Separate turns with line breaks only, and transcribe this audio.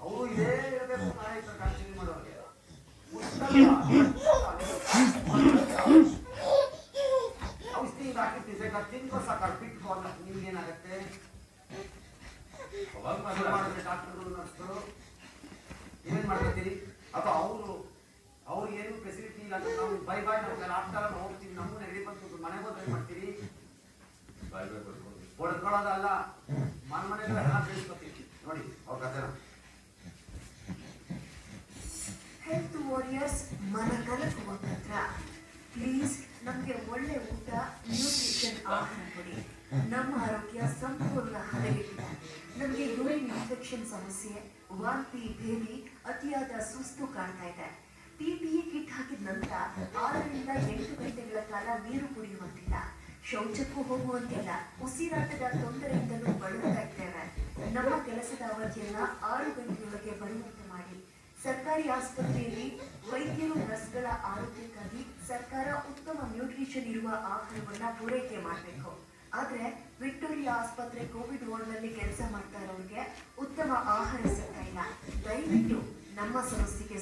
ಅವರು ಇದೇ ಇರಬೇಕು ನಾಯಕ ಕಂಟಿನ್ಯೂ ಮಾಡೋರಿಗೆ ಔಷಧಿ ಹಾಕಿರ್ತೀವಿ ಬೇಕಾದ್ರೆ ತಿನ್ಕೋ ಸಾಕಾಗ ಬಿಟ್ಟು ನಿಮ್ಗೆ ಏನಾಗುತ್ತೆ ಅವಾಗ ಮದುವೆ ಮಾಡಿದ್ರೆ ಡಾಕ್ಟರ್ಗಳು ನರ್ಸ್ಗಳು ಏನೇನು ಮಾಡ್ಕೊತೀರಿ ಅಥವಾ ಅವ್ರು ಏನು ಫೆಸಿಲಿಟಿ ಇಲ್ಲ ನಾವು ಬೈ ನಾವು ಆಗ್ತಾರ ಹೋಗ್ತೀವಿ ನಮ್ಮೂ ನೆಗಡಿ ಬಂದು ಮನೆಗೆ ಹೋದ್ರೆ ಏನ್ ಮಾಡ್ತೀರಿ ಹೊಡೆದ್ಕೊಳ್ಳೋದಲ್ಲ ಮನೆ ಎಲ್ಲ ಬೆಳೆಸ್ಕೊತೀವಿ ನೋಡಿ ಅವ್ರ ಕಥೆನ.
ಹೆಲ್ತ್ ವಾರಿಯರ್ಸ್ ಮನ ಕಲಕುವ ತಂತ್ರ. ಪ್ಲೀಸ್ ನಮಗೆ ಒಳ್ಳೆ ಊಟ, ನ್ಯೂಟ್ರಿಷನ್ ಆಹಾರ ಕೊಡಿ. ನಮ್ಮ ಆರೋಗ್ಯ ಸಂಪೂರ್ಣ ಹದಗೆಟ್ಟಿದೆ. ನಮಗೆ ಯೂರಿನ್ ಇನ್ಫೆಕ್ಷನ್ ಸಮಸ್ಯೆ, ವಾಂತಿ, ಭೇದಿ, ಅತಿಯಾದ ಸುಸ್ತು ಕಾಣ್ತಾ ಇದೆ. PPE ಕಿಟ್ ಹಾಕಿದ ನಂತರ 6 ರಿಂದ 8 ಗಂಟೆಗಳ ಕಾಲ ನೀರು ಕುಡಿಯುವಂತಿಲ್ಲ, ಶೌಚಕ್ಕೂ ಹೋಗುವಂತಿಲ್ಲ, ಉಸಿರಾಟದ ತೊಂದರೆಯಿಂದಲೂ ಬಳಲ್ತಾ ಇದ್ದೇವೆ. ನಮ್ಮ ಕೆಲಸದ ಅವಧಿಯನ್ನ 6 ಗಂಟೆಯೊಳಗೆ ಬರುವಂತೆ ಮಾಡಿ. ಸರ್ಕಾರಿ ಆಸ್ಪತ್ರೆಯಲ್ಲಿ ವೈದ್ಯರು ನರ್ಸ್ಗಳ ಆರೋಗ್ಯಕ್ಕಾಗಿ ಸರ್ಕಾರ ಉತ್ತಮ ನ್ಯೂಟ್ರಿಷನ್ ಇರುವ ಆಹಾರವನ್ನ ಪೂರೈಕೆ ಮಾಡಬೇಕು. ಆದ್ರೆ ವಿಕ್ಟೋರಿಯಾ ಆಸ್ಪತ್ರೆ ಕೋವಿಡ್ ವಾರ್ಡ್ನಲ್ಲಿ ಕೆಲಸ ಮಾಡ್ತಾ ಇರೋರಿಗೆ ಉತ್ತಮ ಆಹಾರ ಸಿಗ್ತಾ ಇಲ್ಲ. ದಯವಿಟ್ಟು ನಮ್ಮ ಸಮಸ್ಯೆಗೆ